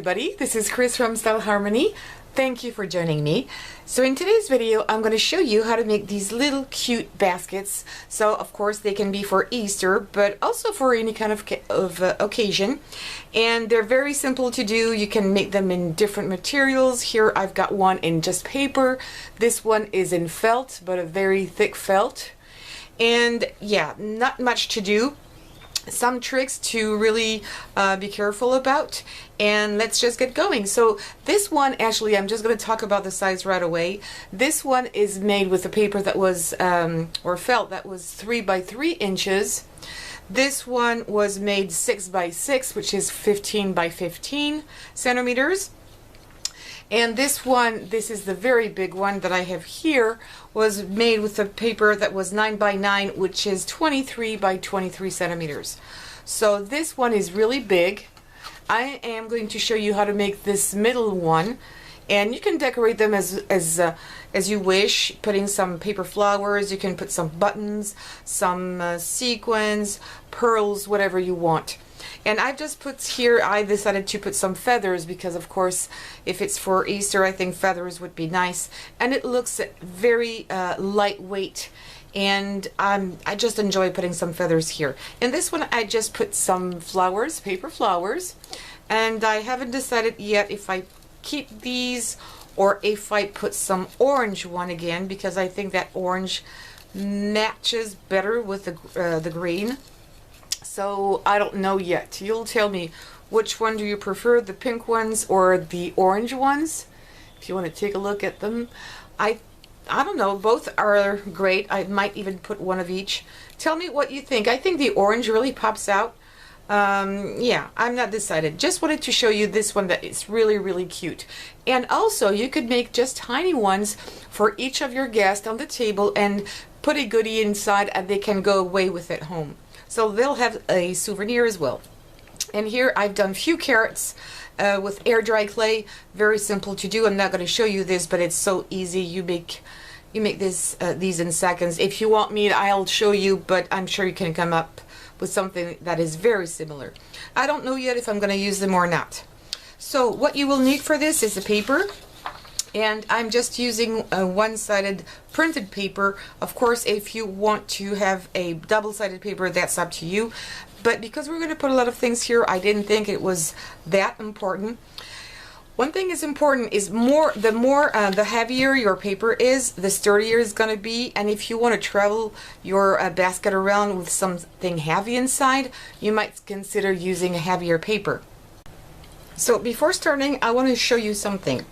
everybody, this is Chris from Stylharmony. Thank you for joining me. So in today's video I'm going to show you how to make these little cute baskets. So of course they can be for Easter but also for any kind of occasion, and they're very simple to do. You can make them in different materials. Here I've got one in just paper. This one is in felt, but a very thick felt, and yeah, not much to do. Some tricks to really be careful about, and let's just get going. So this one, actually I'm just going to talk about the size right away. This one is made with a paper that was or felt that was 3 by 3 inches. This one was made 6 by 6, which is 15 by 15 centimeters. And this one, this is the very big one that I have here, was made with a paper that was 9 by 9, which is 23 by 23 centimeters. So this one is really big. I am going to show you how to make this middle one, and you can decorate them as you wish, putting some paper flowers. You can put some buttons, some sequins, pearls, whatever you want. And I've just put here, I decided to put some feathers because of course if it's for Easter I think feathers would be nice, and it looks very lightweight, and I just enjoy putting some feathers here. In this one I just put some flowers, paper flowers, and I haven't decided yet if I keep these or if I put some orange one again, because I think that orange matches better with the green. So I don't know yet. You'll tell me, which one do you prefer, the pink ones or the orange ones? If you want to take a look at them. I don't know, both are great. I might even put one of each. Tell me what you think. I think the orange really pops out. Yeah, I'm not decided. Just wanted to show you this one that is really cute. And also you could make just tiny ones for each of your guests on the table and put a goodie inside, and they can go away with it home. So they'll have a souvenir as well. And here I've done few carrots with air dry clay. Very simple to do. I'm not going to show you this, but it's so easy. You make this these in seconds. If you want me, I'll show you, but I'm sure you can come up with something that is very similar. I don't know yet if I'm going to use them or not. So what you will need for this is the paper. And I'm just using a one-sided printed paper. Of course, if you want to have a double-sided paper, that's up to you. But because we're going to put a lot of things here, I didn't think it was that important. One thing is important is the heavier your paper is, the sturdier it's going to be. And if you want to travel your basket around with something heavy inside, you might consider using a heavier paper. So before starting, I want to show you something.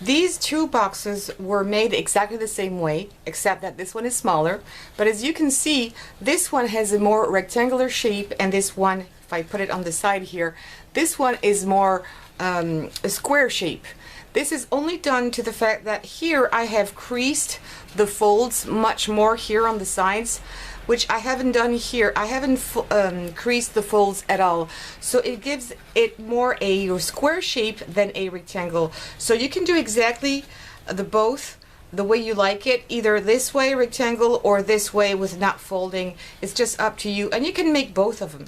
These two boxes were made exactly the same way, except that this one is smaller. But as you can see, this one has a more rectangular shape, and this one, if I put it on the side here, this one is more a square shape. This is only done to the fact that here I have creased the folds much more here on the sides, which I haven't done here. I haven't creased the folds at all. So it gives it more a square shape than a rectangle. So you can do exactly both the way you like it, either this way, rectangle, or this way with not folding. It's just up to you, and you can make both of them.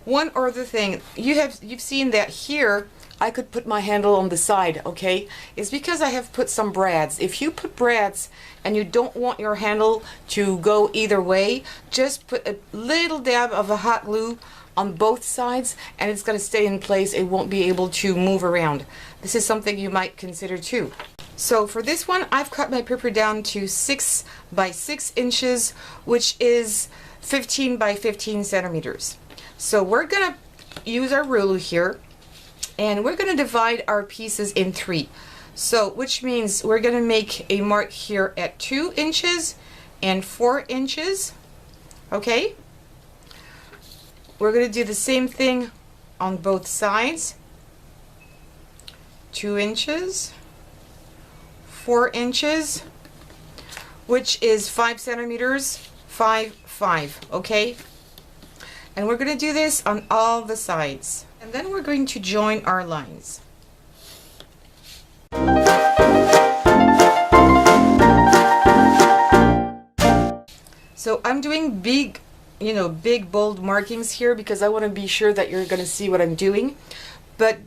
One other thing, you've seen that here I could put my handle on the side, okay? It's because I have put some brads. If you put brads and you don't want your handle to go either way, just put a little dab of a hot glue on both sides and it's going to stay in place. It won't be able to move around. This is something you might consider too. So for this one, I've cut my paper down to 6 by 6 inches, which is 15 by 15 centimeters. So we're going to use our ruler here, and we're going to divide our pieces in 3. So which means we're going to make a mark here at 2 inches and 4 inches. Okay? We're going to do the same thing on both sides. 2 inches, 4 inches, which is 5 centimeters, 5, 5. Okay? And we're going to do this on all the sides. And then we're going to join our lines. So I'm doing big, big bold markings here because I want to be sure that you're going to see what I'm doing. But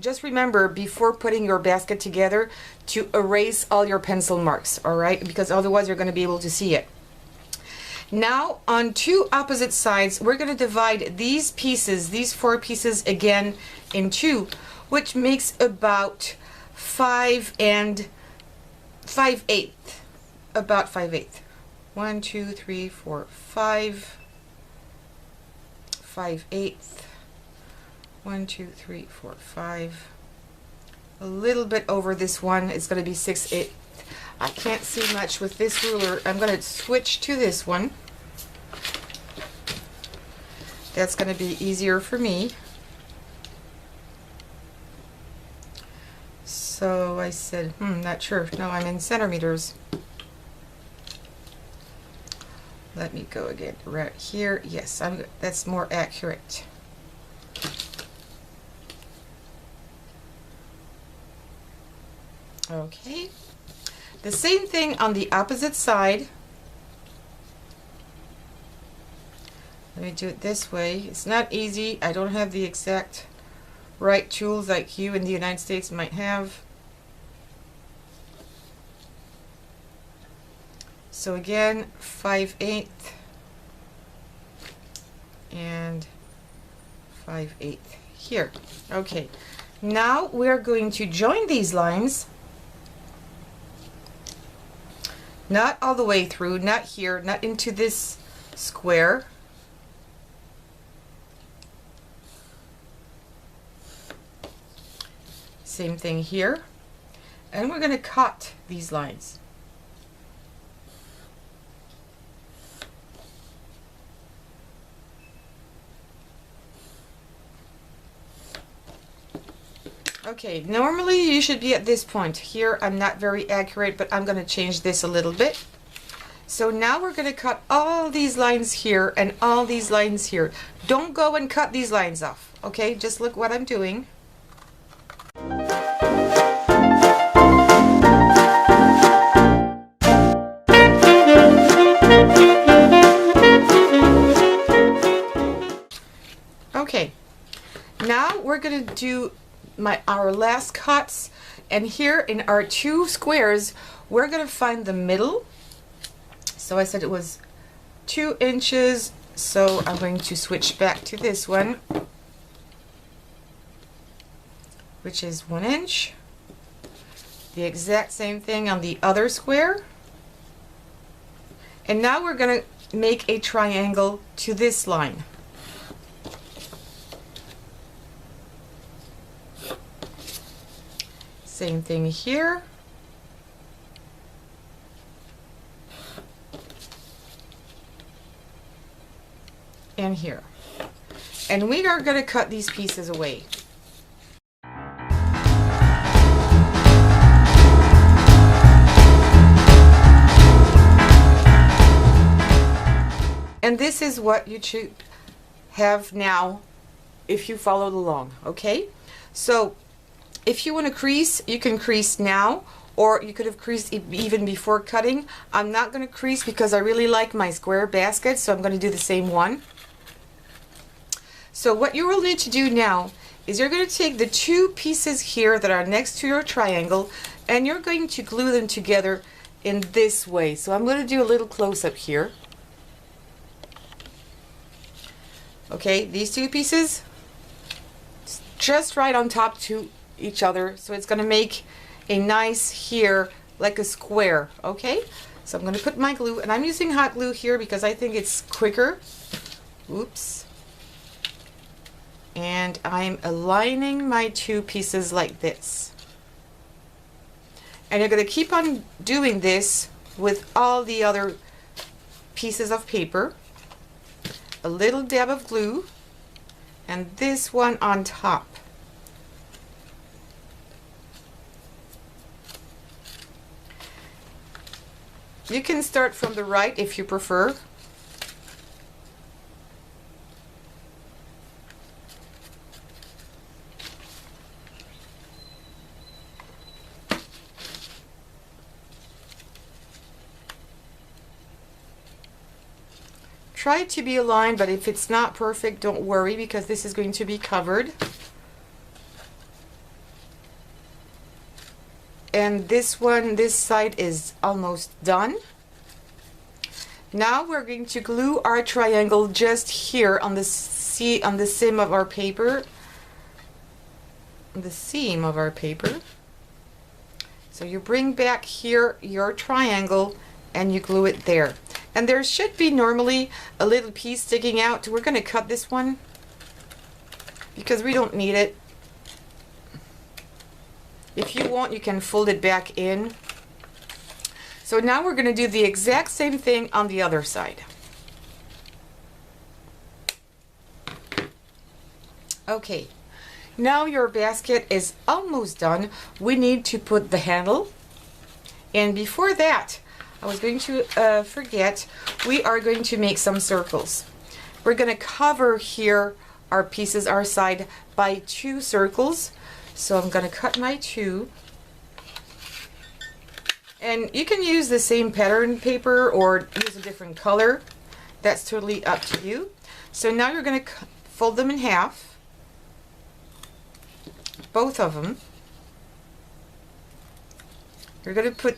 just remember before putting your basket together to erase all your pencil marks, all right? Because otherwise you're going to be able to see it. Now on two opposite sides, we're going to divide these pieces, these 4 pieces again in 2, which makes about 5 and 5/8, about 5/8. 1, 2, 3, 4, 5, 5/8. 1, 2, 3, 4, 5. A little bit over this one. It's going to be 6/8. I can't see much with this ruler. I'm going to switch to this one. That's going to be easier for me. So I said, not sure. No, I'm in centimeters. Let me go again right here. Yes, that's more accurate. Okay. The same thing on the opposite side. Let me do it this way. It's not easy. I don't have the exact right tools like you in the United States might have. So again, 5/8 and 5/8 here. Okay, now we're going to join these lines, not all the way through, not here, not into this square. Same thing here, and we're going to cut these lines. Okay, normally you should be at this point. Here I'm not very accurate, but I'm going to change this a little bit. So now we're going to cut all these lines here and all these lines here. Don't go and cut these lines off, okay? Just look what I'm doing. Okay, now we're going to do our last cuts, and here in our 2 squares we're going to find the middle. So I said it was 2 inches, so I'm going to switch back to this one, which is 1 inch. The exact same thing on the other square, and now we're going to make a triangle to this line. Same thing here. And here. And we are going to cut these pieces away. And this is what you should have now if you followed along, okay? So if you want to crease, you can crease now, or you could have creased even before cutting. I'm not going to crease because I really like my square basket, so I'm going to do the same one. So what you will need to do now is you're going to take the 2 pieces here that are next to your triangle, and you're going to glue them together in this way. So I'm going to do a little close-up here. Okay, these 2 pieces just right on top to each other, so it's going to make a nice here like a square. Okay, so I'm going to put my glue, and I'm using hot glue here because I think it's quicker. Oops. And I'm aligning my 2 pieces like this, and you're going to keep on doing this with all the other pieces of paper. A little dab of glue, and this one on top. You can start from the right if you prefer. Try to be aligned, but if it's not perfect, don't worry, because this is going to be covered. and this one, this side is almost done. Now we're going to glue our triangle just here on the seam of our paper. The seam of our paper. So you bring back here your triangle and you glue it there. And there should be normally a little piece sticking out. We're going to cut this one because we don't need it. If you want, you can fold it back in. So now we're going to do the exact same thing on the other side. Okay, now your basket is almost done. We need to put the handle. And before that, I was going to forget, we are going to make some circles. We're going to cover here our pieces, our side, by 2 circles. So I'm going to cut my 2. And you can use the same pattern paper or use a different color. That's totally up to you. So now you're going to fold them in half. Both of them. You're going to put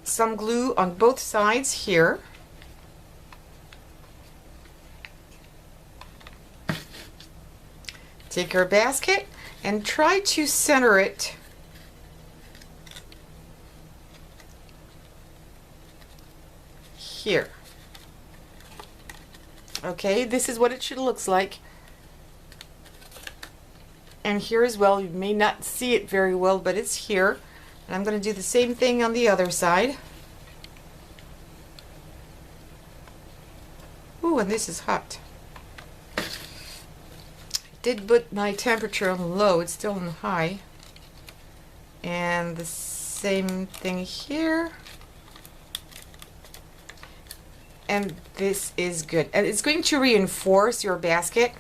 some glue on both sides here. Take your basket and try to center it here. Okay, this is what it should look like. And here as well, you may not see it very well, but it's here. And I'm going to do the same thing on the other side. Ooh, and this is hot. I did put my temperature on low, it's still on high. And the same thing here. And this is good. And it's going to reinforce your basket.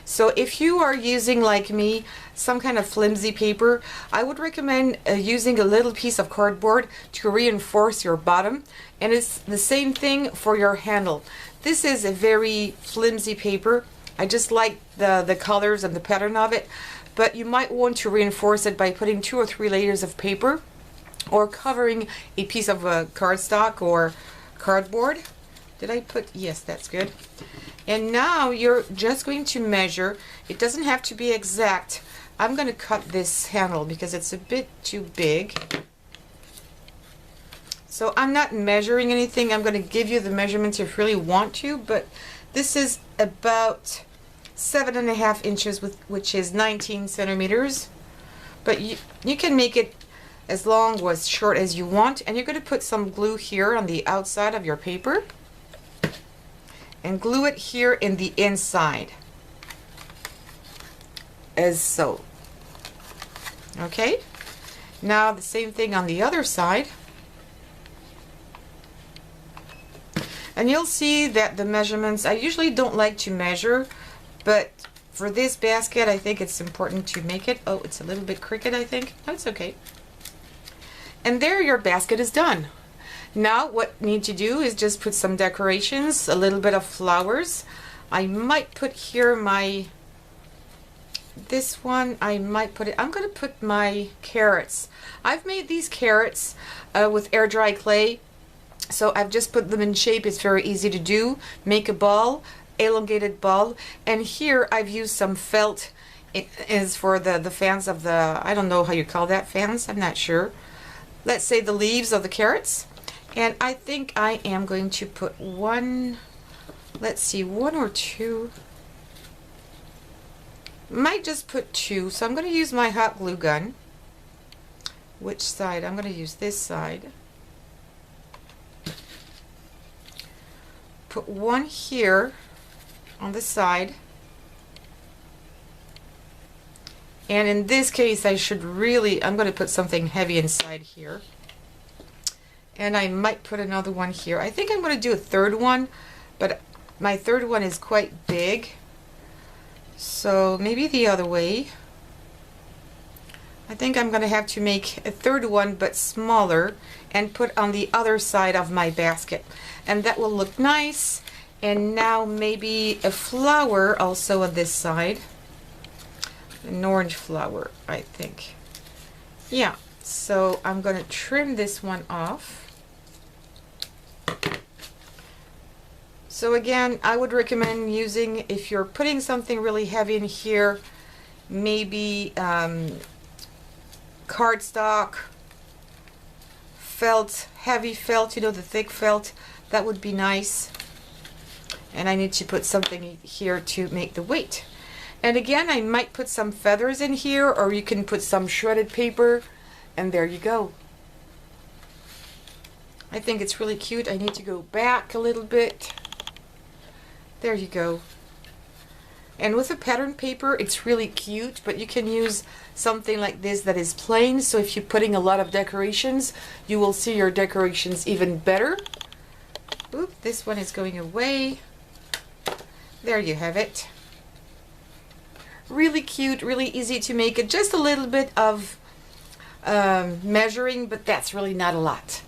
So if you are using, like me, some kind of flimsy paper, I would recommend using a little piece of cardboard to reinforce your bottom. And it's the same thing for your handle. This is a very flimsy paper. I just like the colors and the pattern of it. But you might want to reinforce it by putting 2 or 3 layers of paper or covering a piece of cardstock or cardboard. Did I put? Yes, that's good. And now you're just going to measure. It doesn't have to be exact. I'm going to cut this handle because it's a bit too big. So I'm not measuring anything. I'm going to give you the measurements if you really want to, but this is about 7.5 inches, which is 19 centimeters. But you can make it as long or as short as you want. And you're going to put some glue here on the outside of your paper. And glue it here in the inside, as so. Okay, now the same thing on the other side. And you'll see that the measurements, I usually don't like to measure, but for this basket I think it's important to make it. Oh, it's a little bit crooked, I think. No, it's okay. And there your basket is done. Now what you need to do is just put some decorations, a little bit of flowers. I might put here this one, I might put it, I'm going to put my carrots. I've made these carrots with air dry clay. So I've just put them in shape. It's very easy to do. Make a ball, elongated ball. And here I've used some felt. It is for the fans of the, I don't know how you call that, fans, I'm not sure. Let's say the leaves of the carrots. And I think I am going to put one, let's see, 1 or 2. Might just put 2. So I'm going to use my hot glue gun. Which side? I'm going to use this side. Put 1 here on the side. And in this case, I should really, I'm going to put something heavy inside here. And I might put another one here. I think I'm going to do a 3rd one, but my 3rd one is quite big. So maybe the other way. I think I'm going to have to make a 3rd one, but smaller, and put on the other side of my basket. And that will look nice. And now maybe a flower also on this side. An orange flower, I think. Yeah, So I'm going to trim this one off. So again, I would recommend using, if you're putting something really heavy in here, maybe cardstock, felt, heavy felt, you know, the thick felt, that would be nice. And I need to put something here to make the weight. And again, I might put some feathers in here, or you can put some shredded paper, and there you go. I think it's really cute. I need to go back a little bit. There you go. And with a pattern paper, it's really cute, but you can use something like this that is plain, so if you're putting a lot of decorations, you will see your decorations even better. Oop, this one is going away. There you have it. Really cute, really easy to make it. Just a little bit of measuring, but that's really not a lot.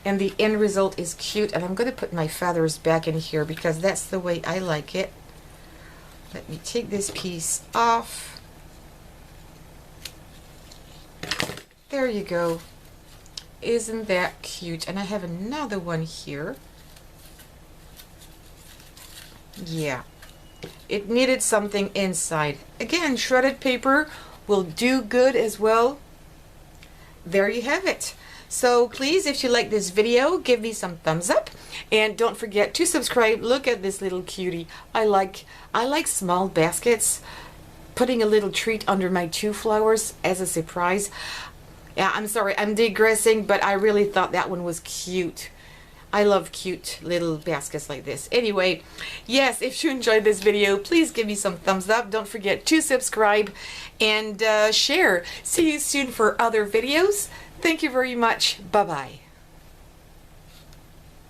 And the end result is cute. And I'm going to put my feathers back in here because that's the way I like it. Let me take this piece off. There you go. Isn't that cute? And I have another one here. Yeah. It needed something inside. Again, shredded paper will do good as well. There you have it. So please, if you like this video, give me some thumbs up, and don't forget to subscribe. Look at this little cutie. I like small baskets. Putting a little treat under my 2 flowers as a surprise. Yeah, I'm sorry, I'm digressing, but I really thought that one was cute. I love cute little baskets like this. Anyway, yes, if you enjoyed this video, please give me some thumbs up. Don't forget to subscribe and share. See you soon for other videos. Thank you very much. Bye-bye.